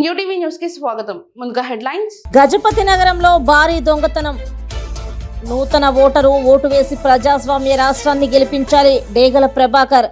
UTV news కి స్వాగతం. ముందుగా హెడ్లైన్స్. గజపతి నగరంలో భారీ దొంగతనం. నూతన ఓటరు ఓటు వేసి ప్రజాస్వామ్య రాష్ట్రాన్ని గెలిపించాలి. డేగల ప్రభాకర్.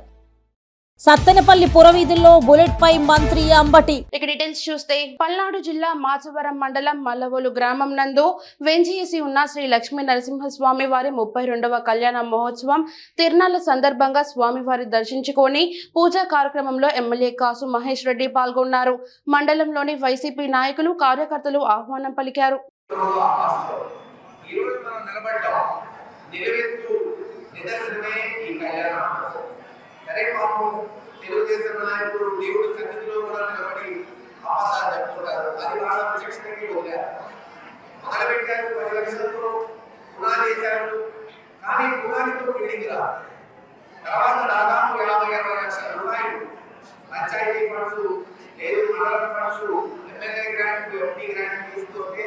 సత్తెనపల్లి పురవీధుల్లో బుల్లెట్ పై మంత్రి అంబటి. ఇక డీటెయిల్స్ చూస్తే పల్నాడు జిల్లా మాచవరం మండలం మల్లవోలు గ్రామం నందు వెంచేసి ఉన్న శ్రీ లక్ష్మీ నరసింహస్వామి వారి 32వ కళ్యాణ మహోత్సవం తిరునాళ్ల సందర్భంగా స్వామివారి దర్శించుకొని పూజా కార్యక్రమంలో ఎమ్మెల్యే కాసు మహేష్ రెడ్డి పాల్గొన్నారు. మండలంలోని వైసీపీ నాయకులు కార్యకర్తలు ఆహ్వానం పలికారు. తెలుగుదేశం నాయకులు దేవుడి సన్నిధిలో కూడా నిలబడి అబద్ధాలు చెప్తుంటారు. అది వాళ్ళ ప్రత్యక్షతకి వదిలారు. మొదలుపెట్టారు 10 లక్షలతో పునాది వేశారు. కానీ పునాదితో బిల్డింగ్ రా తర్వాత దాదాపు 50-60 లక్షల రూపాయలు పంచాయతీ ఫండ్స్ లేదు మండల funds MLA grant MP grant తీసుకుంటే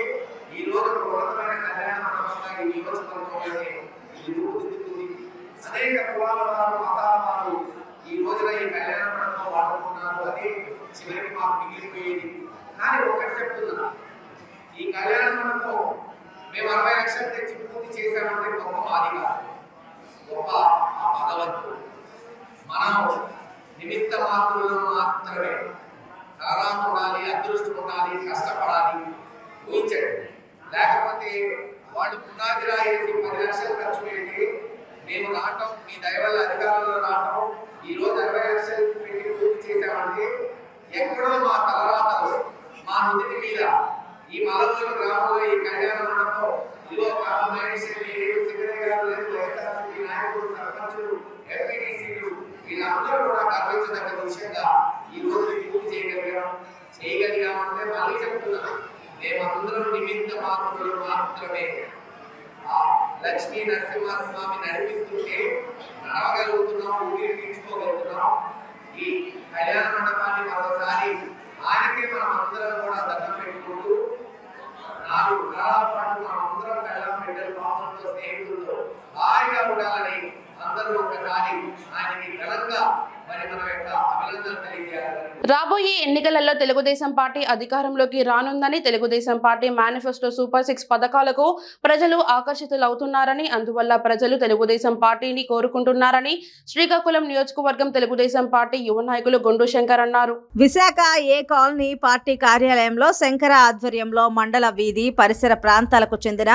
ఈ రోజు ఉన్నతమైన కళ్యాణ మండపంగా ఈ నియోజకవర్గంలోనే ఈ రూపుదిద్దుకుంది. అనేక కులాల వారు మతాల వారు ఈ రోజున ఈ కళ్యాణ మండపం వాడుకున్నారు. అదే చివరికి మాకు మిగిలిపోయేది. కానీ ఒకటి చెప్తున్నా, ఈ కళ్యాణ మండపం మేము 60 లక్షలు తెచ్చి పూర్తి చేశామంటే గొప్ప మాది కాదు, గొప్ప భగవంతుడు. మనం నిమిత్త మాత్రులు మాత్రమే. సరళం ఉండాలి, అదృష్టం ఉండాలి, కష్టపడాలి, ఊహించండి. లేకపోతే వాళ్ళు పునాది రాయేసి 10 లక్షలు ఖర్చు పెట్టి మేము రావటం, మీ దయ వల్ల అధికారంలో రావటం, ఈ రోజు 60 లక్షలు పెట్టి పూర్తి చేశామంటే ఎక్కడో మా తలరాతలు మా నుదిటి మీద ఈ మల్లవోలు గ్రామంలో ఈ కళ్యాణ మండపం ఇదో నాయకులు, సర్పంచులు, ఎంపీటీసీలు వీళ్ళందరూ కూడా గర్వించదగ్గ విషయంగా ఈ రోజు పూర్తి చేయగలిగామంటే మళ్ళీ చెప్తున్నాను, మేమందరం నిమిత్త మాత్రులు మాత్రమే. లక్ష్మీ నరసింహస్వామి నడిపిస్తుంటే నడవగలుగుతున్నాం, ఊపిరి పీల్చుకోగలుగుతున్నాం. ఈ కళ్యాణ మండపాన్ని మరోసారి ఆయనకే మనం అందరం కూడా దండం పెట్టుకుంటూ 4 కాలాల పాటు మనం అందరం కళ్యాణ బిడ్డలు పాపంతో స్నేహితులతో హాయిగా ఉండాలని అందరూ ఒకసారి ఆయనకి ఘనంగా మరి మన యొక్క అభినందనలు తెలియజేయాలి. రాబోయే ఎన్నికలలో తెలుగుదేశం పార్టీ అధికారంలోకి రానుందని, తెలుగుదేశం పార్టీ మేనిఫెస్టో సూపర్ 6 పథకాలకు ప్రజలు ఆకర్షితులవుతున్నారని, అందువల్ల ప్రజలు తెలుగుదేశం పార్టీని కోరుకుంటున్నారని శ్రీకాకుళం నియోజకవర్గం తెలుగుదేశం పార్టీ యువ నాయకులు గొండు శంకర్ అన్నారు. విశాఖ ఏ కాలనీ పార్టీ కార్యాలయంలో శంకర ఆధ్వర్యంలో మండల వీధి పరిసర ప్రాంతాలకు చెందిన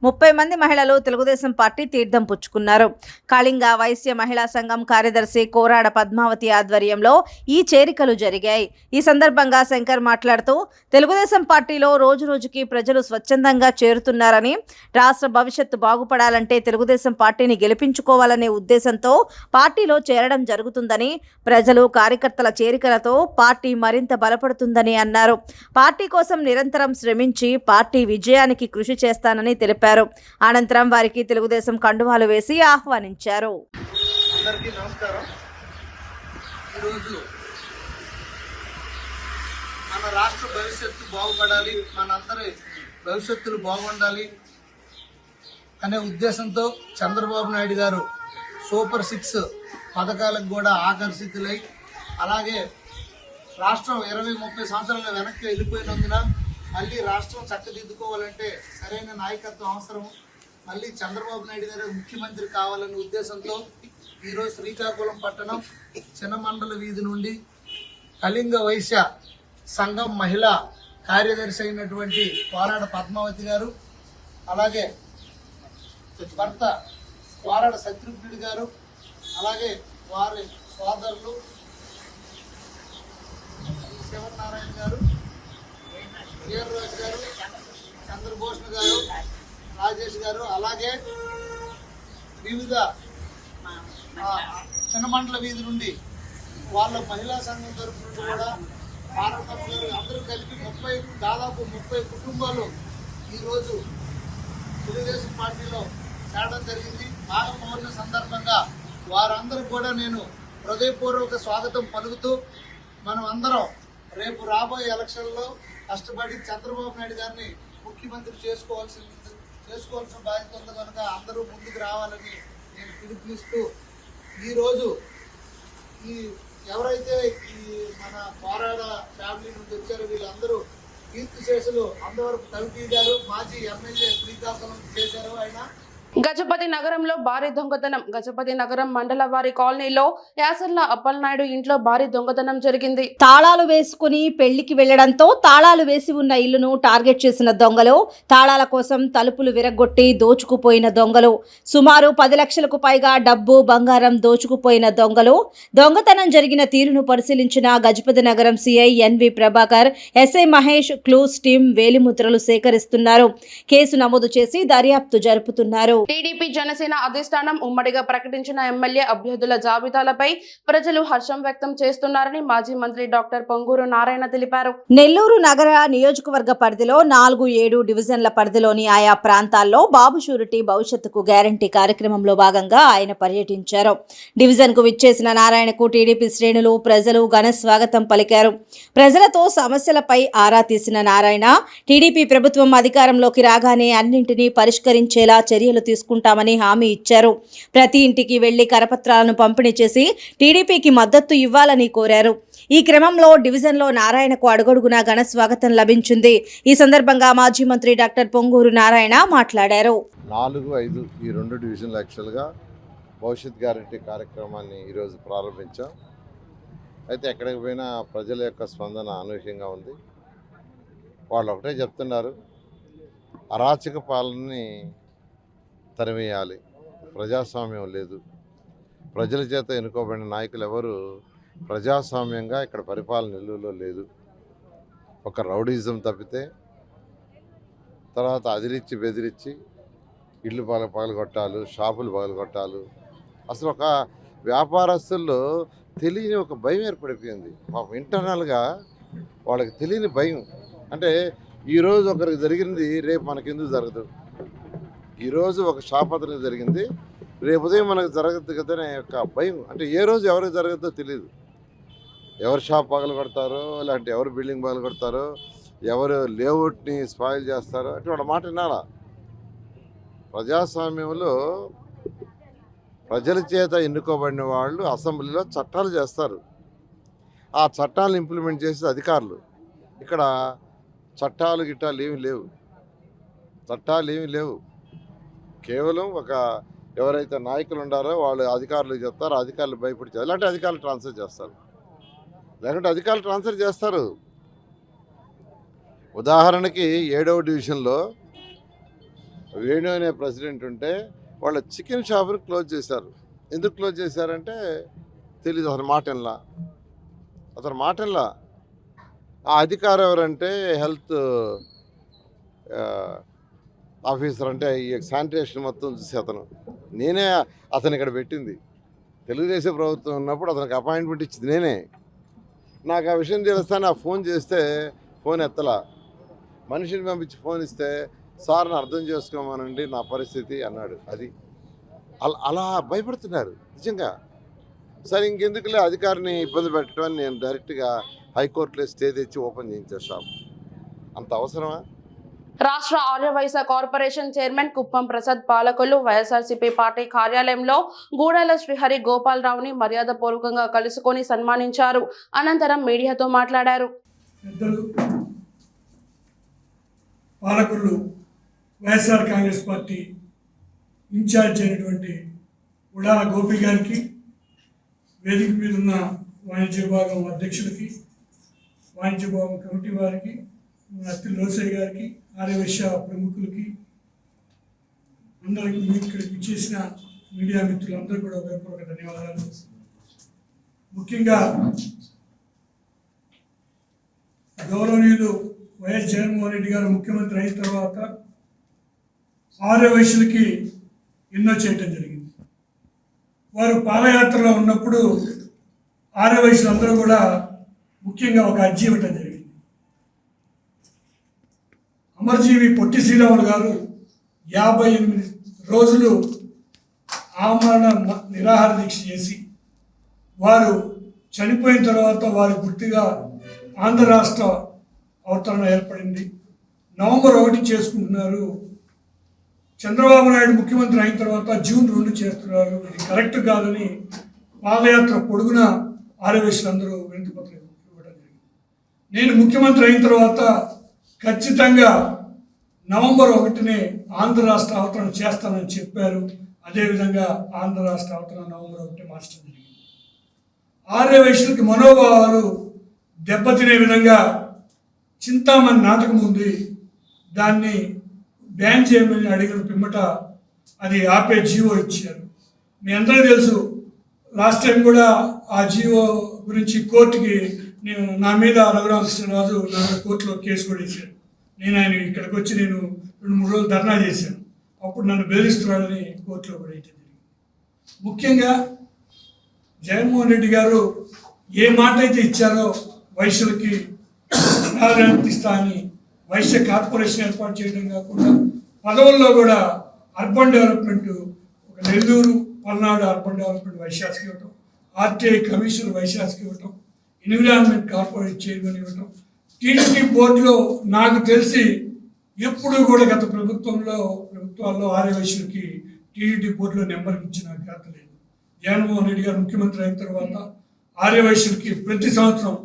30 మంది మహిళలు తెలుగుదేశం పార్టీ తీర్థం పుచ్చుకున్నారు. కళింగ వైశ్య మహిళా సంఘం కార్యదర్శి కోరాడ పద్మావతి ఆధ్వర్యంలో ఈ చేరికలు జరిగాయి. ఈ సందర్భంగా శంకర్ మాట్లాడుతూ తెలుగుదేశం పార్టీలో రోజు రోజుకి ప్రజలు స్వచ్ఛందంగా చేరుతున్నారని, రాష్ట్ర భవిష్యత్తు బాగుపడాలంటే తెలుగుదేశం పార్టీని గెలిపించుకోవాలనే ఉద్దేశంతో పార్టీలో చేరడం జరుగుతుందని, ప్రజలు కార్యకర్తల చేరికలతో పార్టీ మరింత బలపడుతుందని అన్నారు. పార్టీ కోసం నిరంతరం శ్రమించి పార్టీ విజయానికి కృషి చేస్తానని తెలిపారు. అనంతరం వారికి తెలుగుదేశం కండువాలు వేసి ఆహ్వానించారు. అందరికీ నమస్కారం. ఈరోజు మన రాష్ట్ర భవిష్యత్తు బాగుపడాలి, మనందరి భవిష్యత్తులు బాగుండాలి అనే ఉద్దేశంతో చంద్రబాబు నాయుడు గారు సూపర్ 6 పథకాలకు కూడా ఆకర్షితులై, అలాగే రాష్ట్రం 20-30 సంవత్సరాల వెనక్కి వెళ్ళిపోయినందున మళ్ళీ రాష్ట్రం చక్కదిద్దుకోవాలంటే సరైన నాయకత్వం అవసరం. మళ్ళీ చంద్రబాబు నాయుడు గారు ముఖ్యమంత్రి కావాలనే ఉద్దేశంతో ఈరోజు శ్రీకాకుళం పట్టణం చిన్నమండల వీధి నుండి కళింగ వైశ్య సంఘం మహిళా కార్యదర్శి అయినటువంటి కోరాడ పద్మావతి గారు, అలాగే భర్త కోరాడ శత్రుఘ్నుడి గారు, అలాగే వారి సోదరులు శివనారాయణ గారు, వీర్రాజు గారు, చంద్రభూషణ్ గారు, రాజేష్ గారు, అలాగే వివిధ చిన్నమండల వీధి నుండి వాళ్ళ మహిళా సంఘం తరఫు నుండి కూడా పార్వతమ్మ గారు అందరూ కలిపి దాదాపు 30 కుటుంబాలు ఈరోజు తెలుగుదేశం పార్టీలో చేరడం జరిగింది. మాఘ పౌర్ణమి సందర్భంగా వారందరూ కూడా నేను హృదయపూర్వక స్వాగతం పలుకుతూ, మనం అందరం రేపు రాబోయే ఎలక్షన్లో కష్టపడి చంద్రబాబు నాయుడు గారిని ముఖ్యమంత్రి చేసుకోవాల్సిన బాధ్యత ఉంది కనుక అందరూ ముందుకు రావాలని నేను పిలుపునిస్తూ, ఈరోజు ఈ ఎవరైతే ఈ మన కోరాడ ఫ్యామిలీ నుండి వచ్చారో వీళ్ళందరూ అంతవరకు కవిటి గారు మాజీ ఎమ్మెల్యే శ్రీకాకుళం చేశారు ఆయన. గజపతి నగరంలో భారీ దొంగతనం. గజపతి నగరం మండల వారి కాలనీలో యాసర్ల అప్పలనాయుడు ఇంట్లో భారీ దొంగతనం జరిగింది. తాళాలు వేసుకుని పెళ్లికి వెళ్లడంతో తాళాలు వేసి ఉన్న ఇల్లును టార్గెట్ చేసిన దొంగలు, తాళాల కోసం తలుపులు విరగ్గొట్టి దోచుకుపోయిన దొంగలు, సుమారు 10 లక్షలకు పైగా డబ్బు బంగారం దోచుకుపోయిన దొంగలు. దొంగతనం జరిగిన తీరును పరిశీలించిన Gajapati Nagaram CI N V Prabhakar, SI Mahesh clues team వేలిముద్రలు సేకరిస్తున్నారు. కేసు నమోదు చేసి దర్యాప్తు జరుపుతున్నారు. టీడీపీ జనసేన అధిష్టానం ఉమ్మడిగా ప్రకటించిన ఎమ్మెల్యే అభ్యర్థుల జాబితాలపై ప్రజలు హర్షం వ్యక్తం చేస్తున్నారని మాజీ మంత్రి డాక్టర్ పొంగూరు నారాయణ తెలిపారు. నెల్లూరు నగర నియోజకవర్గ పరిధిలో 4-7 డివిజన్ల పరిధిలోని ఆయా ప్రాంతాల్లో బాబు షూరిటీ భవిష్యత్తుకు గ్యారంటీ కార్యక్రమంలో భాగంగా ఆయన పర్యటించారు. డివిజన్ కు విచ్చేసిన నారాయణకు టీడీపీ శ్రేణులు, ప్రజలు ఘన స్వాగతం పలికారు. ప్రజలతో సమస్యలపై ఆరా తీసిన నారాయణ, టీడీపీ ప్రభుత్వం అధికారంలోకి రాగానే అన్నింటినీ పరిష్కరించేలా చర్యలు తీసుకుంటామని హామీ ఇచ్చారు. ప్రతి ఇంటికి వెళ్లి కరపత్రాలను పంపిణీ చేసి టీడీపీకి మద్దతు ఇవ్వాలని కోరారు. ఈ క్రమంలో డివిజన్లో నారాయణకు అడుగడుగునా ఘన స్వాగతం లభించింది. ఈ సందర్భంగా మాజీ మంత్రి డాక్టర్ పొంగూరు నారాయణ మాట్లాడారు. 4-5 ఈ 2 డివిజన్లు యాక్చువల్గా భవిష్యత్ గ్యారంటీ కార్యక్రమాన్ని ఈరోజు ప్రారంభించాం. అయితే ఎక్కడికి పోయినా ప్రజల యొక్క స్పందన అనూహ్యంగా ఉంది. వాళ్ళు ఒకటే చెప్తున్నారు, అరాచక పాలనని తరిమేయాలి, ప్రజాస్వామ్యం లేదు, ప్రజల చేత ఎన్నుకోబడిన నాయకులు ఎవరు ప్రజాస్వామ్యంగా ఇక్కడ పరిపాలన నిలువలో లేదు, ఒక రౌడీజం తప్పితే, తర్వాత అదిరిచ్చి బెదిరించి ఇళ్ళు పగలగొట్టాలు, షాపులు పగలగొట్టాలు. అసలు ఒక వ్యాపారస్తుల్లో తెలియని ఒక భయం ఏర్పడిపోయింది. ఇంటర్నల్గా వాళ్ళకి తెలియని భయం. అంటే ఈరోజు ఒకరికి జరిగింది రేపు మనకెందుకు జరగదు, ఈరోజు ఒక షాప్ అతనికి జరిగింది రేపు ఉదయం మనకు జరగదు కదా అనే యొక్క భయం. అంటే ఏ రోజు ఎవరికి జరగదో తెలియదు. ఎవరు షాప్ పగలు కొడతారో, లేదంటే ఎవరు బిల్డింగ్ పగలు కొడతారో, ఎవరు లేఅవుట్ని స్పాయిల్ చేస్తారో అంటే వాళ్ళ మాట వినాలా. ప్రజాస్వామ్యంలో ప్రజల చేత ఎన్నుకోబడిన వాళ్ళు అసెంబ్లీలో చట్టాలు చేస్తారు. ఆ చట్టాలను ఇంప్లిమెంట్ చేసే అధికారులు. ఇక్కడ చట్టాలు గిట్టాలు ఏమీ లేవు, చట్టాలు ఏమీ లేవు. కేవలం ఒక ఎవరైతే నాయకులు ఉండారో వాళ్ళు అధికారులకు చెప్తారు, అధికారులు భయపడి ఇలాంటి అధికారులు ట్రాన్స్ఫర్ చేస్తారు, లేకుంటే అధికారులు ట్రాన్స్ఫర్ చేస్తారు. ఉదాహరణకి 7వ డివిజన్లో వేణు అనే ప్రెసిడెంట్ ఉంటే వాళ్ళ చికెన్ షాప్ని క్లోజ్ చేశారు. ఎందుకు క్లోజ్ చేశారంటే తెలీదు, అతని మాట వినలా. ఆ అధికారం ఎవరంటే హెల్త్ ఆఫీసర్, అంటే ఈ శానిటేషన్ మొత్తం చూసి నేనే అతను ఇక్కడ పెట్టింది. తెలుగుదేశం ప్రభుత్వం ఉన్నప్పుడు అతనికి అపాయింట్మెంట్ ఇచ్చింది నేనే. నాకు ఆ విషయం తెలుస్తాను, ఆ ఫోన్ చేస్తే ఫోన్ ఎత్తలా. మనిషిని పంపించి ఫోన్ ఇస్తే సార్ని అర్థం చేసుకోమనండి నా పరిస్థితి అన్నాడు. అది అలా భయపడుతున్నారు నిజంగా. సరే ఇంకెందుకులే అధికారిని ఇబ్బంది పెట్టడం, నేను డైరెక్ట్గా హైకోర్టులో స్టే తెచ్చి ఓపెన్ చేయించే షాప్. అంత అవసరమా? రాష్ట్ర ఆర్యవైశ్య కార్పొరేషన్ చైర్మన్ కుప్పం ప్రసాద్ పాలకులు వైఎస్ఆర్సీపీ పార్టీ కార్యాలయంలో గూడాల శ్రీహరి గోపాలరావుని మర్యాదపూర్వకంగా కలుసుకొని సన్మానించారు. అనంతరం మీడియాతో మాట్లాడారు. పెద్దలు పాలకులు వైఎస్ఆర్ కాంగ్రెస్ పార్టీ ఇన్ఛార్జ్ అయినటువంటి ఉడాల గోపి గారికి, వేదిక మీద ఉన్న వాణిజ్య విభాగం అధ్యక్షులకి, వాణిజ్య విభాగం కమిటీ వారికి, అత్తి లోసయ్య గారికి, ఆర్యవైశ్య ప్రముఖులకి, అందరికీ ఇక్కడికి ఇచ్చేసిన మీడియా మిత్రులందరూ కూడా హృదయపూర్వక ధన్యవాదాలు. ముఖ్యంగా గౌరవనీయులు వైఎస్ జగన్మోహన్ రెడ్డి గారు ముఖ్యమంత్రి అయిన తర్వాత ఆర్యవైశ్యులకి ఎన్నో చేయటం జరిగింది. వారు పాదయాత్రలో ఉన్నప్పుడు ఆర్యవైశ్యులందరూ కూడా ముఖ్యంగా ఒక అర్జీ ఇవ్వటం జరిగింది. అమరజీవి పొట్టి శ్రీరాములు గారు 58 రోజులు ఆమరణ నిరాహార దీక్ష చేసి వారు చనిపోయిన తర్వాత వారి గుర్తుగా ఆంధ్ర రాష్ట్ర అవతరణ ఏర్పడింది. నవంబర్ 1 చేసుకుంటున్నారు. చంద్రబాబు నాయుడు ముఖ్యమంత్రి అయిన తర్వాత జూన్ 2 చేస్తున్నారు. ఇది కరెక్ట్ కాదని పాదయాత్ర పొడుగున ఆర్యవైశ్యులందరూ వినతిపత్రం ఇవ్వడం జరిగింది. నేను ముఖ్యమంత్రి అయిన తర్వాత ఖచ్చితంగా నవంబర్ 1నే ఆంధ్ర రాష్ట్ర అవతరణ చేస్తానని చెప్పారు. అదేవిధంగా ఆంధ్ర రాష్ట్ర అవతరణ నవంబర్ 1 మార్చడం జరిగింది. ఆర్య వైశ్యులకి మనోభావాలు దెబ్బతినే విధంగా చింతామణి నాటకం ఉంది. దాన్ని బ్యాన్ చేయమని అడిగిన పిమ్మట అది ఆపే జీవో ఇచ్చారు. మీ అందరికీ తెలుసు, లాస్ట్ టైం కూడా ఆ జీవో గురించి కోర్టుకి నా మీద రఘురామకృష్ణరాజు నా కోర్టులో కేసు కూడా వేశాడు. ఆయన ఇక్కడికి వచ్చి 2-3 రోజులు ధర్నా చేశాను. అప్పుడు నన్ను బెదిరిస్తున్నాడని కోర్టులో కూడా వేయటం జరిగింది. ముఖ్యంగా జగన్మోహన్ రెడ్డి గారు ఏ మాట అయితే ఇచ్చారో వైశ్యులకి ప్రాధాన్యత ఇస్తా అని వైశ్య కార్పొరేషన్ ఏర్పాటు చేయడం కాకుండా పదవుల్లో కూడా అర్బన్ డెవలప్మెంట్, ఒక నెల్లూరు పల్నాడు అర్బన్ డెవలప్మెంట్ వైశాఖకి ఇవ్వటం, ఆర్టీఐ కమిషనర్ వైశాఖకి ఇవ్వటం, ఎన్విరాన్మెంట్ కార్పొరేట్ చైర్మన్ ఇవ్వటం. టీడీపీ బోర్డులో నాకు తెలిసి ఎప్పుడు కూడా గత ప్రభుత్వాల్లో ఆర్య వైశ్యులకి టీడీపీ బోర్డులో నెంబర్కి ఇచ్చిన ఘనత లేదు. జగన్మోహన్ రెడ్డి గారు ముఖ్యమంత్రి అయిన తర్వాత ఆర్య వైశ్యులకి ప్రతి సంవత్సరం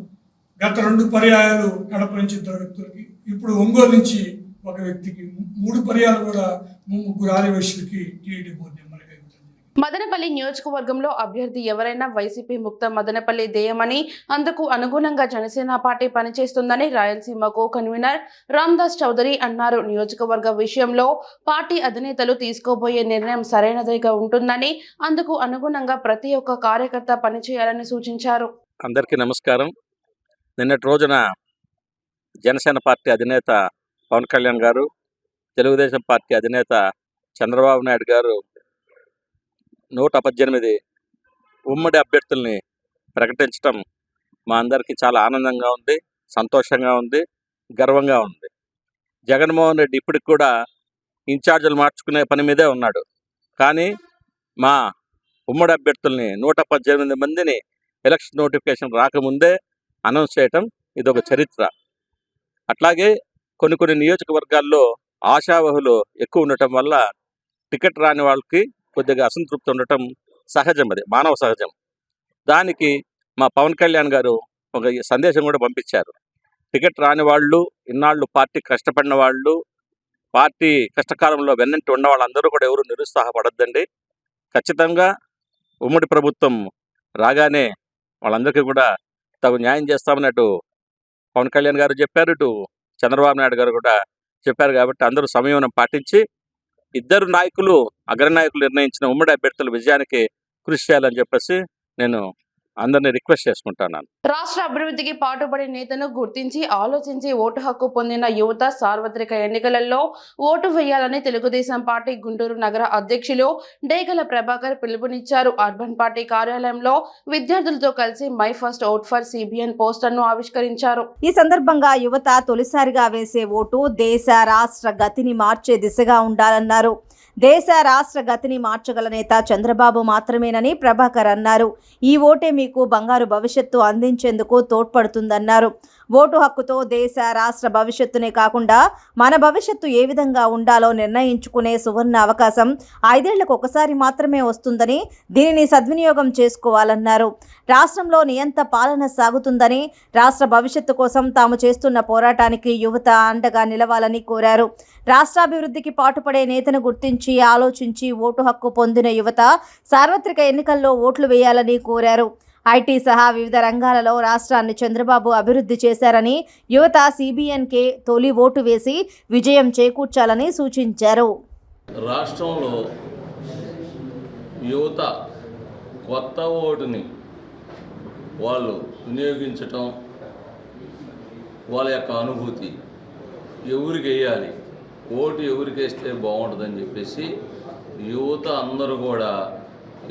గత 2 పర్యాయాలు కడప నుంచి 2 వ్యక్తులకి, ఇప్పుడు ఒంగోలు నుంచి 1 వ్యక్తికి, 3 పర్యాలు కూడా 3 ఆర్య వైశ్యులకి టీడీపీ బోర్డు నెంబర్గా ఇవ్వడం జరిగింది. మదనపల్లి నియోజకవర్గంలో అభ్యర్థి ఎవరైనా వైసీపీ ముక్త మదనపల్లి ధ్యేయమని, అందుకు అనుగుణంగా జనసేన పార్టీ పనిచేస్తుందని రాయలసీమ కో కన్వీనర్ రామ్దాస్ చౌదరి అన్నారు. నియోజకవర్గ విషయంలో పార్టీ అధినేతలు తీసుకోబోయే నిర్ణయం సరైనదిగా ఉంటుందని, అందుకు అనుగుణంగా ప్రతి ఒక్క కార్యకర్త పనిచేయాలని సూచించారు. అందరికీ నమస్కారం. నిన్నటి రోజున జనసేన పార్టీ అధినేత పవన్ కళ్యాణ్ గారు, తెలుగుదేశం పార్టీ అధినేత చంద్రబాబు నాయుడు గారు 118 ఉమ్మడి అభ్యర్థుల్ని ప్రకటించడం మా అందరికీ చాలా ఆనందంగా ఉంది, సంతోషంగా ఉంది, గర్వంగా ఉంది. జగన్మోహన్ రెడ్డి ఇప్పటికి కూడా ఇన్ఛార్జీలు మార్చుకునే పని మీదే ఉన్నాడు. కానీ మా ఉమ్మడి అభ్యర్థుల్ని 118 మందిని ఎలక్షన్ నోటిఫికేషన్ రాకముందే అనౌన్స్ చేయటం ఇదొక చరిత్ర. అట్లాగే కొన్ని నియోజకవర్గాల్లో ఆశావహులు ఎక్కువ ఉండటం వల్ల టికెట్ రాని వాళ్ళకి కొద్దిగా అసంతృప్తి ఉండటం సహజం, అది మానవ సహజం. దానికి మా పవన్ కళ్యాణ్ గారు ఒక సందేశం కూడా పంపించారు. టికెట్ రాని వాళ్ళు, ఇన్నాళ్ళు పార్టీ కష్టపడిన వాళ్ళు, పార్టీ కష్టకాలంలో వెన్నంటి ఉన్న వాళ్ళందరూ కూడా ఎవరు నిరుత్సాహపడద్దండి. ఖచ్చితంగా ఉమ్మడి ప్రభుత్వం రాగానే వాళ్ళందరికీ కూడా తగు న్యాయం చేస్తామన్నట్టు పవన్ కళ్యాణ్ గారు చెప్పారు, ఇటు చంద్రబాబు నాయుడు గారు కూడా చెప్పారు. కాబట్టి అందరూ సంయమనం పాటించి ఇద్దరు నాయకులు, అగ్రనాయకులు నిర్ణయించిన ఉమ్మడి అభ్యర్థుల విజయానికి కృషి చేయాలని చెప్పేసి నేను అందరినీ రిక్వెస్ట్ చేసుకుంటున్నాను. రాష్ట్ర అభివృద్ధికి పాటుపడే నేతను గుర్తించి ఆలోచించి ఓటు హక్కు పొందిన యువత సార్వత్రిక ఎన్నికలలో ఓటు వేయాలని తెలుగుదేశం పార్టీ గుంటూరు నగర అధ్యక్షులు డేగల ప్రభాకర్ పిలుపునిచ్చారు. అర్బన్ పార్టీ కార్యాలయంలో విద్యార్థులతో కలిసి my first vote for CBN పోస్టర్ను ఆవిష్కరించారు. ఈ సందర్భంగా యువత తొలిసారిగా వేసే ఓటు దేశ రాష్ట్ర గతిని మార్చే దిశగా ఉండాలన్నారు. దేశ రాష్ట్ర గతిని మార్చగల నేత చంద్రబాబు మాత్రమేనని ప్రభాకర్ అన్నారు. ఈ ఓటే మీకు బంగారు భవిష్యత్తు అందించేందుకు తోడ్పడుతుందన్నారు. ఓటు హక్కుతో దేశ రాష్ట్ర భవిష్యత్తునే కాకుండా మన భవిష్యత్తు ఏ విధంగా ఉండాలో నిర్ణయించుకునే సువర్ణ అవకాశం 5 ఏళ్లకు ఒకసారి మాత్రమే వస్తుందని, దీనిని సద్వినియోగం చేసుకోవాలన్నారు. రాష్ట్రంలో నియంత పాలన సాగుతుందని, రాష్ట్ర భవిష్యత్తు కోసం తాము చేస్తున్న పోరాటానికి యువత అండగా నిలవాలని కోరారు. రాష్ట్రాభివృద్ధికి పాటుపడే నేతను గుర్తించి ఆలోచించి ఓటు హక్కు పొందిన యువత సార్వత్రిక ఎన్నికల్లో ఓట్లు వేయాలని కోరారు. ఐటీ సహా వివిధ రంగాలలో రాష్ట్రాన్ని చంద్రబాబు అభివృద్ధి చేశారని, యువత సిబిఎన్కే తొలి ఓటు వేసి విజయం చేకూర్చాలని సూచించారు. రాష్ట్రంలో యువత కొత్త ఓటుని వాళ్ళు వినియోగించటం, వాళ్ళ యొక్క అనుభూతి, ఎవరికి వేయాలి, ఓటు ఎవరికి వేస్తే బాగుంటుందని చెప్పేసి యువత అందరూ కూడా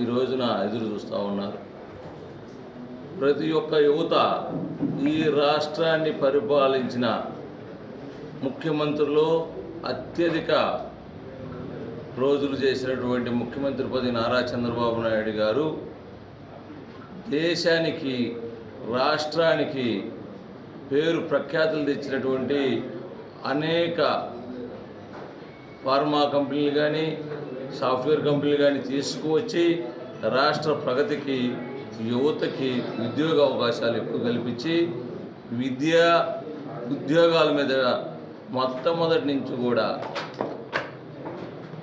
ఈ రోజున ఎదురు చూస్తూ ఉన్నారు. ప్రతి ఒక్క యువత ఈ రాష్ట్రాన్ని పరిపాలించిన ముఖ్యమంత్రులు, అత్యధిక రోజులు చేసినటువంటి ముఖ్యమంత్రి పదవి నారా చంద్రబాబు నాయుడు గారు దేశానికి, రాష్ట్రానికి పేరు ప్రఖ్యాతులు తెచ్చినటువంటి అనేక ఫార్మా కంపెనీలు కానీ, సాఫ్ట్వేర్ కంపెనీలు కానీ తీసుకువచ్చి రాష్ట్ర ప్రగతికి, యువతకి ఉద్యోగ అవకాశాలు ఎక్కువ కల్పించి ఉద్యోగాల మీద మొట్టమొదటి నుంచి కూడా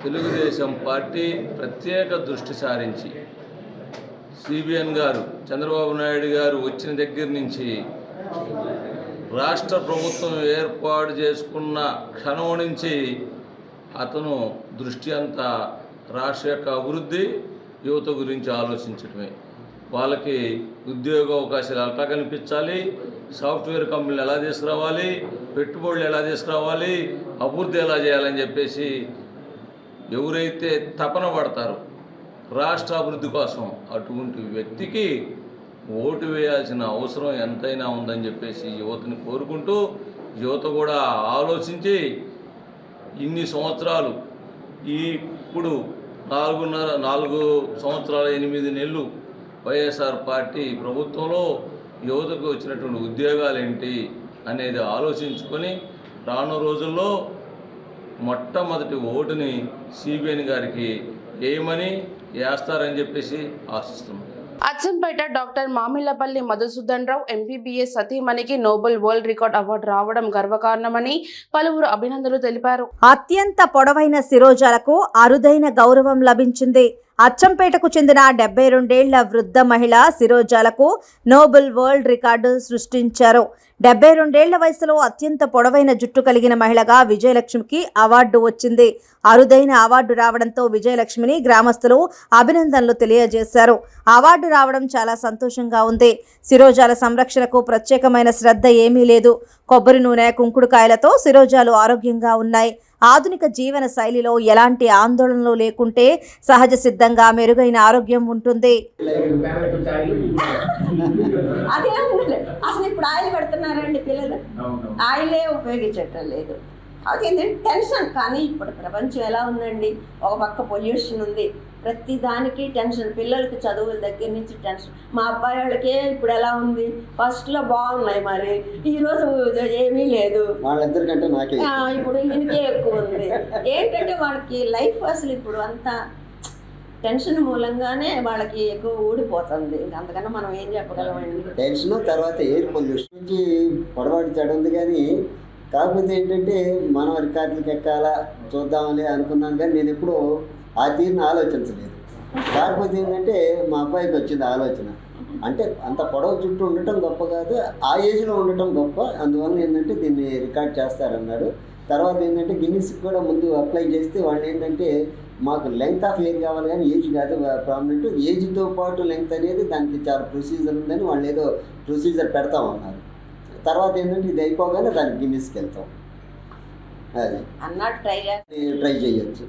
తెలుగుదేశం పార్టీ ప్రత్యేక దృష్టి సారించి సిబిఎన్ గారు చంద్రబాబు నాయుడు గారు వచ్చిన దగ్గర నుంచి రాష్ట్ర ప్రభుత్వం ఏర్పాటు చేసుకున్న క్షణం నుంచి అతను దృష్టి అంతా రాష్ట్ర యొక్క అభివృద్ధి, యువత గురించి ఆలోచించడమే. వాళ్ళకి ఉద్యోగ అవకాశాలు ఎలా కల్పించాలి, సాఫ్ట్వేర్ కంపెనీలు ఎలా తీసుకురావాలి, పెట్టుబడులు ఎలా తీసుకురావాలి, అభివృద్ధి ఎలా చేయాలని చెప్పేసి ఎవరైతే తపన పడతారో రాష్ట్ర అభివృద్ధి కోసం అటువంటి వ్యక్తికి ఓటు వేయాల్సిన అవసరం ఎంతైనా ఉందని చెప్పేసి యువతని కోరుకుంటూ, యువత కూడా ఆలోచించి ఇన్ని సంవత్సరాలు ఇప్పుడు 4 సంవత్సరాల 8 నెలలు వైఎస్ఆర్ పార్టీ ప్రభుత్వంలో యువతకు వచ్చినటువంటి ఉద్యోగాలు ఏంటి అనేది ఆలోచించుకొని రాను రోజుల్లో మొట్టమొదటి ఓటుని సిబిఎన్ గారికి వేస్తారని చెప్పేసి ఆశిస్తున్నాం. అచ్చంపేట డాక్టర్ మామిళ్లపల్లి మధుసూదన్ రావు ఎంబీబీఎస్ సతీమణికి నోబెల్ వరల్డ్ రికార్డ్ అవార్డు రావడం గర్వకారణమని పలువురు అభినందనలు తెలిపారు. అత్యంత పొడవైన శిరోజాలకు అరుదైన గౌరవం లభించింది. అచ్చంపేటకు చెందిన 72 ఏళ్ల వృద్ధ మహిళ శిరోజాలకు నోబెల్ వరల్డ్ రికార్డు సృష్టించారు. 72 ఏళ్ల వయసులో అత్యంత పొడవైన జుట్టు కలిగిన మహిళగా విజయలక్ష్మికి అవార్డు వచ్చింది. అరుదైన అవార్డు రావడంతో విజయలక్ష్మిని గ్రామస్తులు అభినందనలు తెలియజేశారు. అవార్డు రావడం చాలా సంతోషంగా ఉంది. శిరోజాల సంరక్షణకు ప్రత్యేకమైన శ్రద్ధ ఏమీ లేదు. కొబ్బరి నూనె, కుంకుడుకాయలతో శిరోజాలు ఆరోగ్యంగా ఉన్నాయి. ఆధునిక జీవన శైలిలో ఎలాంటి ఆందోళనలు లేకుంటే సహజ సిద్ధంగా మెరుగైన ఆరోగ్యం ఉంటుంది. అదే అసలు ఇప్పుడు ఆయిల్ పెడుతున్నారండి పిల్లలు, ఆయిలే ఉపయోగించటం లేదు. అదేంటంటే టెన్షన్. కానీ ఇప్పుడు ప్రపంచం ఎలా ఉందండి, ఒక పక్క పొల్యూషన్ ఉంది, ప్రతి దానికి టెన్షన్. పిల్లలకి చదువుల దగ్గర నుంచి టెన్షన్. మా అబ్బాయి వాళ్ళకే ఇప్పుడు ఎలా ఉంది, ఫస్ట్లో బాగున్నాయి, మరి ఈరోజు ఏమీ లేదు. వాళ్ళిద్దరికంటే నాకే ఇప్పుడు ఈయనకే ఎక్కువ ఉంది. ఏంటంటే వాళ్ళకి లైఫ్ అసలు ఇప్పుడు అంతా టెన్షన్ మూలంగానే వాళ్ళకి ఎక్కువ ఊడిపోతుంది. అంతకన్నా మనం ఏం చెప్పగలమండి. టెన్షన్, తర్వాత ఎయిర్ పొల్యూషన్ నుంచి పొడవాటి చెడ ఉంది. కానీ కాకపోతే ఏంటంటే మనం రికార్డులకు ఎక్కాలా చూద్దామని అనుకున్నాను, కానీ నేను ఎప్పుడూ ఆ తీరుని ఆలోచించలేదు. కాకపోతే ఏంటంటే మా అబ్బాయికి వచ్చింది ఆలోచన. అంటే అంత పొడవు చుట్టూ ఉండటం గొప్ప కాదు, ఆ ఏజ్లో ఉండటం గొప్ప. అందువల్ల ఏంటంటే దీన్ని రికార్డ్ చేస్తారన్నాడు. తర్వాత ఏంటంటే గిన్నిస్కి కూడా ముందు అప్లై చేస్తే వాళ్ళు ఏంటంటే మాకు లెంగ్త్ ఆఫ్ ఎయిర్ కావాలి కానీ ఏజ్ కాదు ప్రామినెంట్, ఏజ్తో పాటు లెంగ్త్ అనేది దానికి చాలా ప్రొసీజర్ ఉందని వాళ్ళు ఏదో ప్రొసీజర్ పెడతామన్నారు. తర్వాత ఏంటంటే ఇది అయిపోగానే దానికి గిన్నిస్కి వెళ్తాం. అది అన్నట్టు ట్రై చేయొచ్చు.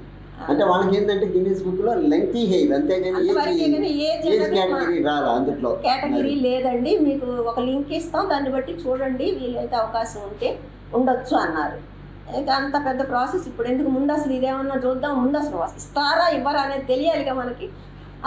అంటే వాళ్ళకి ఏంటంటే గిన్నిస్ బుక్లో లెంగ్తీ హెయిర్, అంతేగాని ఏజ్ కేటగిరీ రాదు. అందులో కేటగిరీ లేదండి. మీకు ఒక లింక్ ఇస్తాం, దాన్ని బట్టి చూడండి, వీలైతే అవకాశం ఉంటే ఉండొచ్చు అన్నారు. ఇంకా అంత పెద్ద ప్రాసెస్ ఇప్పుడు ఎందుకు, ముందు అసలు ఇదేమన్నా చూద్దాం, ముందు అసలు ఇస్తారా ఇవ్వరా అనేది తెలియాలిగా మనకి.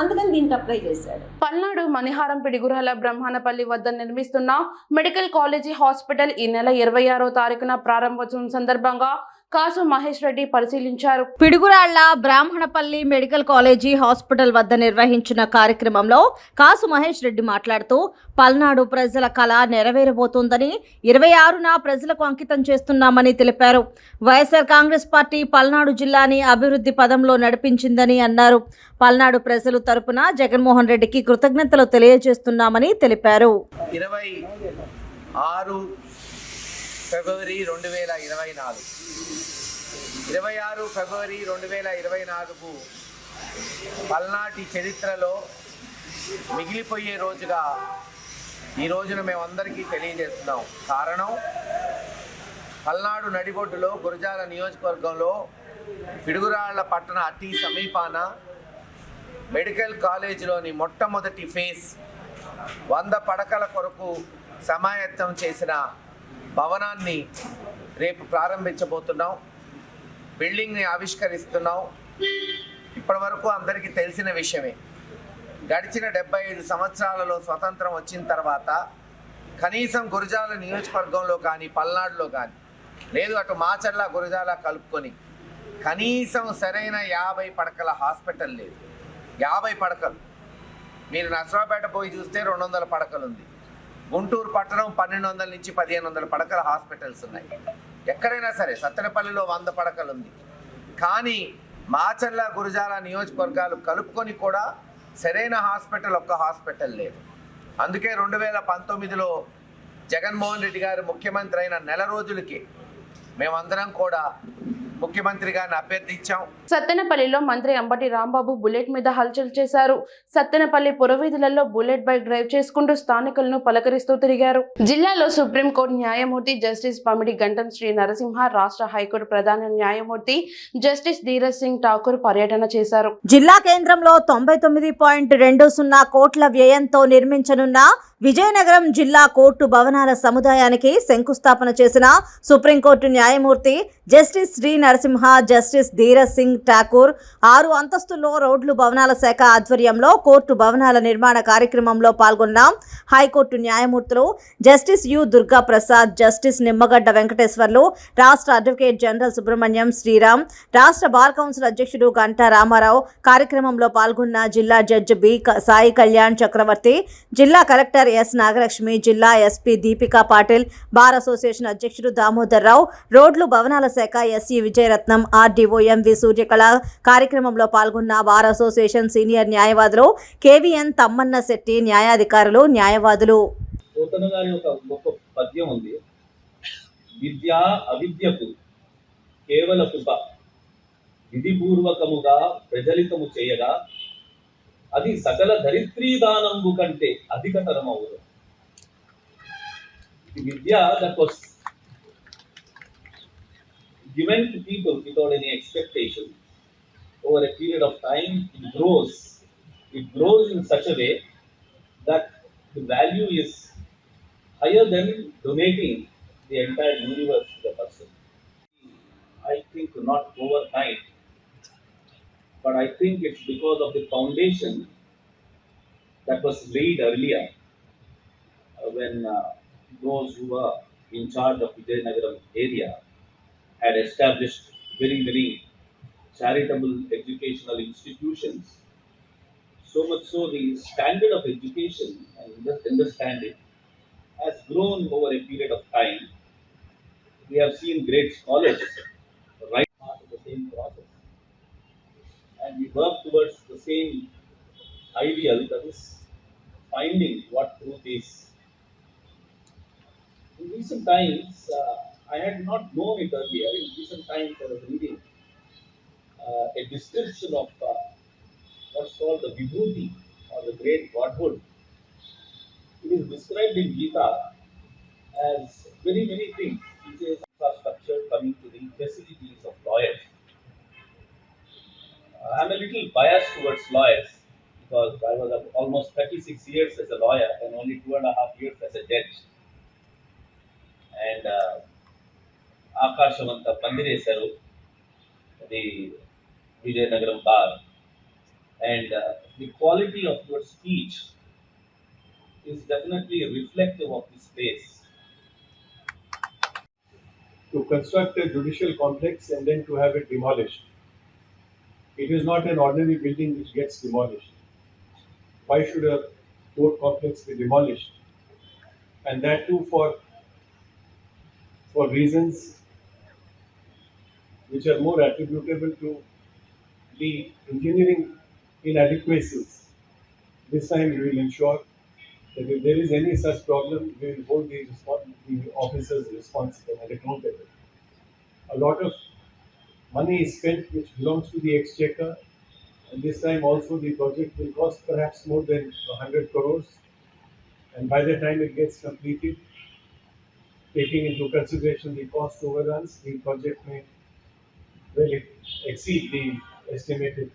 అందుకని దీనికి అప్లై చేశాడు. పల్నాడు మణిహారం పిడిగురాల బ్రహ్మానపల్లి వద్ద నిర్మిస్తున్న మెడికల్ కాలేజీ హాస్పిటల్ ఈ నెల 26వ తారీఖున ప్రారంభోత్సవం సందర్భంగా కాసు మహేష్ రెడ్డి పరిశీలించారు. Piduguralla Brahmanapalli medical college hospital వద్ద నిర్వహించిన కార్యక్రమంలో కాసు మహేష్ రెడ్డి మాట్లాడుతూ పల్నాడు ప్రజల కళ నెరవేరబోతోందని 26న ప్రజలకు అంకితం చేస్తున్నామని తెలిపారు. వైఎస్ఆర్ కాంగ్రెస్ పార్టీ పల్నాడు జిల్లాని అభివృద్ధి పదంలో నడిపించిందని అన్నారు. పల్నాడు ప్రజలు తరపున జగన్మోహన్ రెడ్డికి కృతజ్ఞతలు తెలియజేస్తున్నామని తెలిపారు. 26 ఫిబ్రవరి 2024 26 ఫిబ్రవరి 2024 పల్నాటి చరిత్రలో మిగిలిపోయే రోజుగా ఈ రోజున మేమందరికీ తెలియజేస్తున్నాం. కారణం, పల్నాడు నడిబొడ్డులో గురజాల నియోజకవర్గంలో పిడుగురాళ్ల పట్టణ అతి సమీపాన మెడికల్ కాలేజీలోని మొట్టమొదటి ఫేజ్ 100 పడకల కొరకు సమాయత్తం చేసిన భవనాన్ని రేపు ప్రారంభించబోతున్నాం. బిల్డింగ్ని ఆవిష్కరిస్తున్నాం. ఇప్పటి వరకు అందరికీ తెలిసిన విషయమే. గడిచిన 75 సంవత్సరాలలో స్వతంత్రం వచ్చిన తర్వాత కనీసం గురజాల నియోజకవర్గంలో కానీ పల్నాడులో కానీ లేదు, అటు మాచర్ల గురజాల కలుపుకొని కనీసం సరైన 50 పడకల హాస్పిటల్ లేదు. 50 పడకలు. మీరు నర్సరావుపేట పోయి చూస్తే 200 పడకలు ఉంది. గుంటూరు పట్టణం 1200 నుంచి 1500 పడకల హాస్పిటల్స్ ఉన్నాయి. ఎక్కడైనా సరే సత్తెనపల్లిలో 100 పడకలు ఉంది, కానీ మాచర్ల గురజాల నియోజకవర్గాలు కలుపుకొని కూడా సరైన హాస్పిటల్ ఒక్క హాస్పిటల్ లేదు. అందుకే 2019లో జగన్మోహన్ రెడ్డి గారు ముఖ్యమంత్రి అయిన నెల రోజులకి మేమందరం కూడా ముఖ్యమంత్రి గారిని అభ్యర్థించాం. సత్తెనపల్లిలో మంత్రి అంబటి రాంబాబు బుల్లెట్ మీద హల్చల్ చేశారు. సత్తెనపల్లి పురవీధులలో బుల్లెట్ బైక్ డ్రైవ్ చేసుకుంటూ స్థానికులను పలకరిస్తూ తిరిగారు. జిల్లాలో సుప్రీంకోర్టు న్యాయమూర్తి జస్టిస్ పమిడి గంటం శ్రీ నరసింహ, రాష్ట్ర హైకోర్టు ప్రధాన న్యాయమూర్తి జస్టిస్ ధీరజ్ సింగ్ ఠాకూర్ పర్యటన చేశారు. జిల్లా కేంద్రంలో 99.20 కోట్ల వ్యయంతో నిర్మించనున్న విజయనగరం జిల్లా కోర్టు భవనాల సముదాయానికి శంకుస్థాపన చేసిన సుప్రీంకోర్టు న్యాయమూర్తి జస్టిస్ శ్రీ నరసింహ, జస్టిస్ ధీరజ్ సింగ్ ఠాకూర్ 6 అంతస్తుల్లో రోడ్లు భవనాల శాఖ ఆధ్వర్యంలో కోర్టు భవనాల నిర్మాణ కార్యక్రమంలో పాల్గొన్న హైకోర్టు న్యాయమూర్తులు justice you Durga Prasad, justice Nimmagadda Venkateswarlu, రాష్ట్ర అడ్వకేట్ జనరల్ సుబ్రహ్మణ్యం శ్రీరామ్, రాష్ట్ర బార్ కౌన్సిల్ అధ్యక్షుడు గంటా రామారావు, కార్యక్రమంలో పాల్గొన్న జిల్లా జడ్జి బి సాయి కళ్యాణ్ చక్రవర్తి, జిల్లా కలెక్టర్ ఎస్ నాగలక్ష్మి, జిల్లా SP Deepika Patil, bar association అధ్యక్షుడు దామోదర్ రావు, రోడ్లు భవనాల శాఖ SE Vijayaratnam, RDO MV Suryakala, కార్యక్రమంలో పాల్గొన్న బార్ అసోసియేషన్ సీనియర్ న్యాయవాదులు కేవీఎన్ తమ్మన్న శెట్టి, న్యాయాధికారులు, న్యాయవాదులు. పోతన గారి ఒక గొప్ప పద్యం ఉంది. విద్యా అవిద్యకు కేవల కృప విధిపూర్వకముగా ప్రజలితము చేయగా అది సకల ధరిత్రీదానంబు కంటే అధికతరమవును. The vidya that was given to people without any expectation, over a period of time it grows. It grows in such a way that the value is higher than donating the entire universe to the person. I think not overnight, but I think it's because of the foundation that was laid earlier when those who were in charge of Vijayanagaram area had established very, very charitable educational institutions. So much so the standard of education and understanding has grown over a period of time. We have seen great scholars right part of the same process, and we work towards the same ideal, that is finding what truth is. In recent times, I had not known it earlier. In recent times, I was reading a description of what's called the Vibhuti or the great godhood. It is described in Gita as very many things. It is infrastructure coming to the facilities of lawyers. I'm a little biased towards lawyers because I was almost 36 years as a lawyer and only 2.5 years as a judge. And Akashavanta Pandiresaru, the Vijayanagaram bar, and the quality of your speech is definitely reflective of this place. To construct a judicial complex and then to have it demolished. It is not an ordinary building which gets demolished. Why should a court complex be demolished? And that too for reasons which are more attributable to the engineering inadequacies. This time we will ensure that if there is any such problem, we will hold the officers responsible and accountable. A lot of money is spent which belongs to the exchequer, and this time also the project will cost perhaps more than 100 crores, and by the time it gets completed, taking into consideration the cost overruns, the project may well exceed the estimated.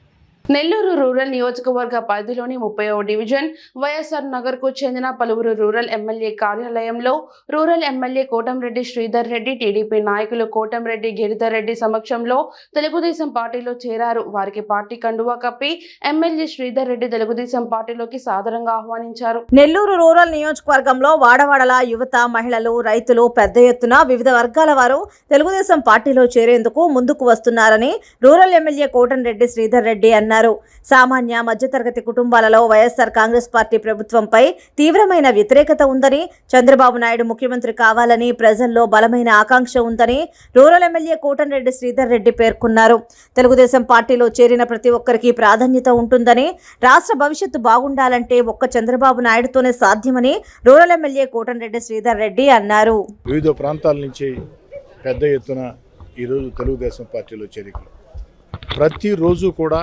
Nellore rural నియోజకవర్గ పరిధిలోని 30వ division YSR Nagar కు చెందిన పలువురు rural MLA కార్యాలయంలో rural MLA Kotamreddy Sridhar Reddy, TDP నాయకులు కోటంరెడ్డి గిరిధర్ రెడ్డి సమక్షంలో తెలుగుదేశం పార్టీలో చేరారు. వారికి పార్టీ కండువా కప్పి ఎమ్మెల్యే శ్రీధర్ రెడ్డి తెలుగుదేశం పార్టీలోకి సాదరంగా ఆహ్వానించారు. నెల్లూరు రూరల్ నియోజకవర్గంలో వాడవాడల యువత, మహిళలు, రైతులు పెద్ద ఎత్తున వివిధ వర్గాల వారు తెలుగుదేశం పార్టీలో చేరేందుకు ముందుకు వస్తున్నారని రూరల్ ఎమ్మెల్యే కోటంరెడ్డి శ్రీధర్ రెడ్డి అన్నారు. అన్నారు. సామాన్య మధ్యతరగతి కుటుంబాలలో వైఎస్ఆర్ కాంగ్రెస్ పార్టీ ప్రభుత్వంపై తీవ్రమైన వ్యతిరేకత ఉందని, చంద్రబాబు నాయుడు ముఖ్యమంత్రి కావాలని ప్రజల్లో బలమైన ఆకాంక్ష ఉందని రూరల్ ఎమ్మెల్యే కోటంరెడ్డి శ్రీధర్ రెడ్డి పేర్కొన్నారు. తెలుగుదేశం పార్టీలో చేరిన ప్రతి ఒక్కరికి ప్రాధాన్యత ఉంటుందని, రాష్ట్ర భవిష్యత్తు బాగుండాలంటే ఒక్క చంద్రబాబు నాయుడుతోనే సాధ్యమని రూరల్ ఎమ్మెల్యే కోటంరెడ్డి శ్రీధర్ రెడ్డి అన్నారు. వివిధ ప్రాంతాల నుంచి పెద్ద ఎత్తున ఈరోజు తెలుగుదేశం పార్టీలో చేరికలు. ప్రతిరోజు కూడా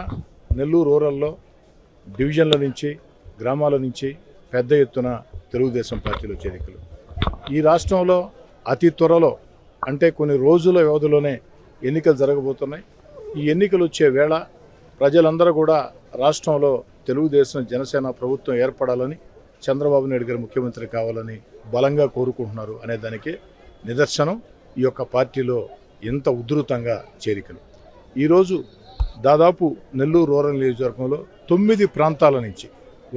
నెల్లూరు రూరల్లో డివిజన్ల నుంచి, గ్రామాల నుంచి పెద్ద ఎత్తున తెలుగుదేశం పార్టీలో చేరికలు. ఈ రాష్ట్రంలో అతి త్వరలో, అంటే కొన్ని రోజుల వ్యవధిలోనే ఎన్నికలు జరగబోతున్నాయి. ఈ ఎన్నికలు వచ్చే వేళ ప్రజలందరూ కూడా రాష్ట్రంలో తెలుగుదేశం జనసేన ప్రభుత్వం ఏర్పడాలని, చంద్రబాబు నాయుడు గారు ముఖ్యమంత్రి కావాలని బలంగా కోరుకుంటున్నారు అనే దానికి నిదర్శనం ఈ యొక్క పార్టీలో ఎంత ఉధృతంగా చేరికలు. ఈరోజు దాదాపు నెల్లూరు రూరల్ నియోజకవర్గంలో 9 ప్రాంతాల నుంచి,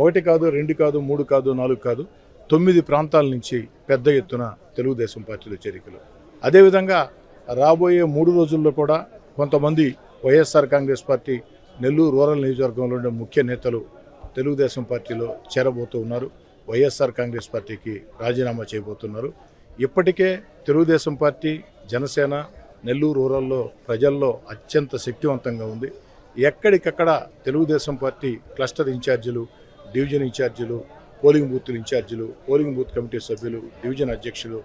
1 కాదు, 2 కాదు, 3 కాదు, 4 కాదు, 9 ప్రాంతాల నుంచి పెద్ద ఎత్తున తెలుగుదేశం పార్టీలో చేరికలు. అదేవిధంగా రాబోయే 3 రోజుల్లో కూడా కొంతమంది వైఎస్ఆర్ కాంగ్రెస్ పార్టీ నెల్లూరు రూరల్ నియోజకవర్గంలో ఉండే ముఖ్య నేతలు తెలుగుదేశం పార్టీలో చేరబోతూ ఉన్నారు. వైఎస్ఆర్ కాంగ్రెస్ పార్టీకి రాజీనామా చేయబోతున్నారు. ఇప్పటికే తెలుగుదేశం పార్టీ, జనసేన నెల్లూరు రూరల్లో ప్రజల్లో అత్యంత శక్తివంతంగా ఉంది. ఎక్కడికక్కడ తెలుగుదేశం పార్టీ క్లస్టర్ ఇన్ఛార్జీలు, డివిజన్ ఇన్ఛార్జీలు, పోలింగ్ బూత్ల ఇన్ఛార్జీలు, పోలింగ్ బూత్ కమిటీ సభ్యులు, డివిజన్ అధ్యక్షులు,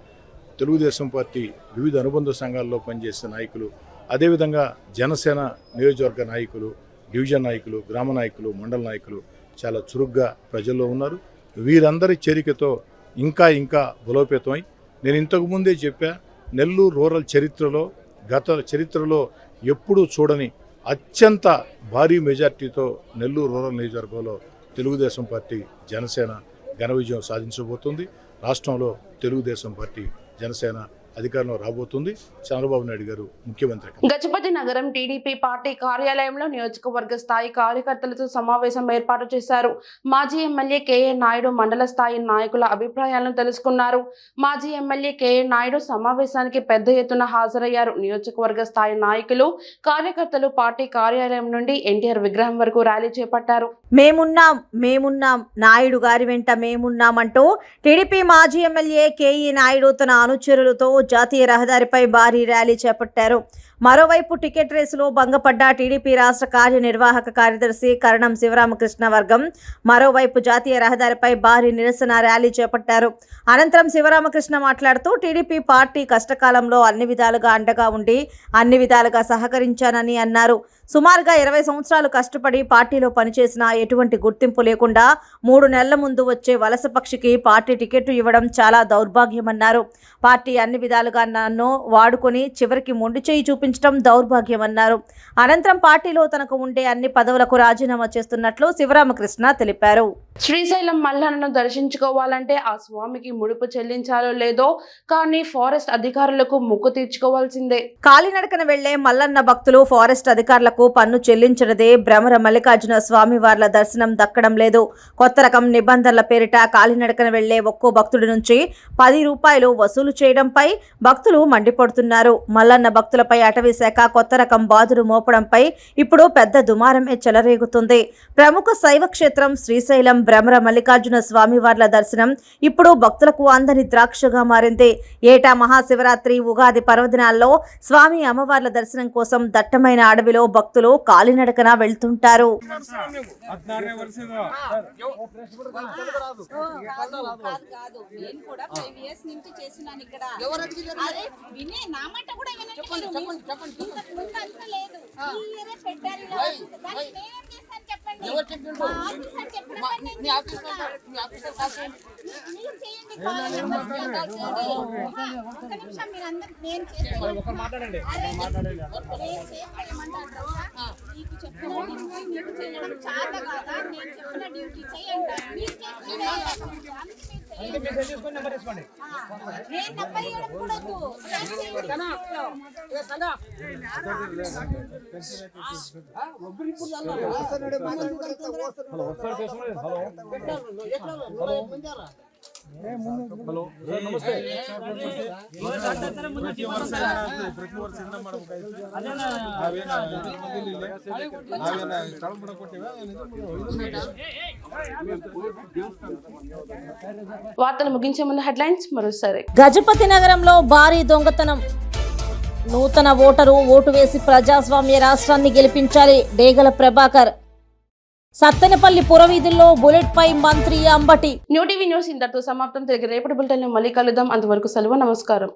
తెలుగుదేశం పార్టీ వివిధ అనుబంధ సంఘాల్లో పనిచేసే నాయకులు, అదేవిధంగా జనసేన నియోజకవర్గ నాయకులు, డివిజన్ నాయకులు, గ్రామ నాయకులు, మండల నాయకులు చాలా చురుగ్గా ప్రజల్లో ఉన్నారు. వీరందరి చేరికతో ఇంకా బలోపేతమై, నేను ఇంతకుముందే చెప్పా, నెల్లూరు రూరల్ చరిత్రలో, గత చరిత్రలో ఎప్పుడూ చూడని అత్యంత భారీ మెజార్టీతో నెల్లూరు రూరల్ నియోజకవర్గంలో తెలుగుదేశం పార్టీ, జనసేన ఘన విజయం సాధించబోతుంది. రాష్ట్రంలో తెలుగుదేశం పార్టీ, జనసేన అధికారంలో రాబోతుంది. చంద్రబాబు నాయుడు గారు ముఖ్యమంత్రి. గజపతి నగరం టీడీపీ పార్టీ కార్యాలయంలో నియోజకవర్గ స్థాయి కార్యకర్తలతో సమావేశం ఏర్పాటు చేశారు. మాజీ ఎమ్మెల్యే కేఏ నాయుడు మండల స్థాయి నాయకుల అభిప్రాయాలను తెలుసుకున్నారు. మాజీ ఎమ్మెల్యే కేఏ నాయుడు సమావేశానికి పెద్ద ఎత్తున హాజరయ్యారు. నియోజకవర్గ స్థాయి నాయకులు, కార్యకర్తలు పార్టీ కార్యాలయం నుండి ఎన్టీఆర్ విగ్రహం వరకు ర్యాలీ చేపట్టారు. మేమున్నాం నాయుడు గారి వెంట మేమున్నామంటూ టీడీపీ మాజీ ఎమ్మెల్యే కేఈ నాయుడు తన అనుచరులతో జాతీయ రహదారిపై భారీ ర్యాలీ చేపట్టారు. మరోవైపు టికెట్ రేసులో భంగపడ్డ టీడీపీ రాష్ట్ర కార్యనిర్వాహక కార్యదర్శి కరణం శివరామకృష్ణ వర్గం మరోవైపు జాతీయ రహదారిపై భారీ నిరసన ర్యాలీ చేపట్టారు. అనంతరం శివరామకృష్ణ మాట్లాడుతూ టీడీపీ పార్టీ కష్టకాలంలో అన్ని విధాలుగా అండగా ఉండి అన్ని విధాలుగా సహకరించానని అన్నారు. సుమారుగా 20 సంవత్సరాలు కష్టపడి పార్టీలో పనిచేసిన ఎటువంటి గుర్తింపు లేకుండా 3 నెలల ముందు వచ్చే వలస పక్షికి పార్టీ టికెట్ ఇవ్వడం చాలా దౌర్భాగ్యమన్నారు. పార్టీ అన్ని విధాలుగా నన్ను వాడుకొని చివరికి మొండి చేయి చూపించడం దౌర్భాగ్యమన్నారు. అనంతరం పార్టీలో తనకు ఉండే అన్ని పదవులకు రాజీనామా చేస్తున్నట్లు శివరామకృష్ణ తెలిపారు. శ్రీశైలం మల్లన్నను దర్శించుకోవాలంటే ఆ స్వామికి ముడుపు చెల్లించాలో లేదో కానీ ఫారెస్ట్ అధికారులకు ముక్కు తీర్చుకోవాల్సిందే. కాలినడకన వెళ్లే మల్లన్న భక్తులు ఫారెస్ట్ అధికారులకు పన్ను చెల్లించడదే భ్రమర మల్లికార్జున స్వామి వార్ల దర్శనం దక్కడం లేదు. కొత్త రకం నిబంధనల పేరిట కాలినడకన వెళ్లే ఒక్కో భక్తుడి నుంచి 10 రూపాయలు వసూలు చేయడంపై భక్తులు మండిపడుతున్నారు. మల్లన్న భక్తులపై అటవీ శాఖ కొత్త రకం బాధుడు మోపడంపై ఇప్పుడు పెద్ద దుమారమే చెలరేగుతుంది. ప్రముఖ శైవ క్షేత్రం శ్రీశైలం భ్రమర మల్లికార్జున స్వామి వార్ల దర్శనం ఇప్పుడు భక్తులకు అందని ద్రాక్షగా మారింది. ఏటా మహాశివరాత్రి, ఉగాది పర్వదినాల్లో స్వామి అమ్మవార్ల దర్శనం కోసం దట్టమైన అడవిలో భక్తులు కాలినడకన వెళ్తుంటారు. వార్తలు ముగించే ముందు హెడ్లైన్స్ మరోసారి. గజపతి నగరంలో భారీ దొంగతనం. నూతన ఓటరు ఓటు వేసి ప్రజాస్వామ్య రాష్ట్రాన్ని గెలిపించాలి. డేగల ప్రభాకర్. సత్తెనపల్లి పురవీధుల్లో బుల్లెట్ పై మంత్రి అంబటి. న్యూ టీవీ న్యూస్ ఇంతటితో సమాప్తం. తిరిగి రేపటి బులెటిన్లో మళ్ళీ కలుద్దాం. అంతవరకు సెలవు. నమస్కారం.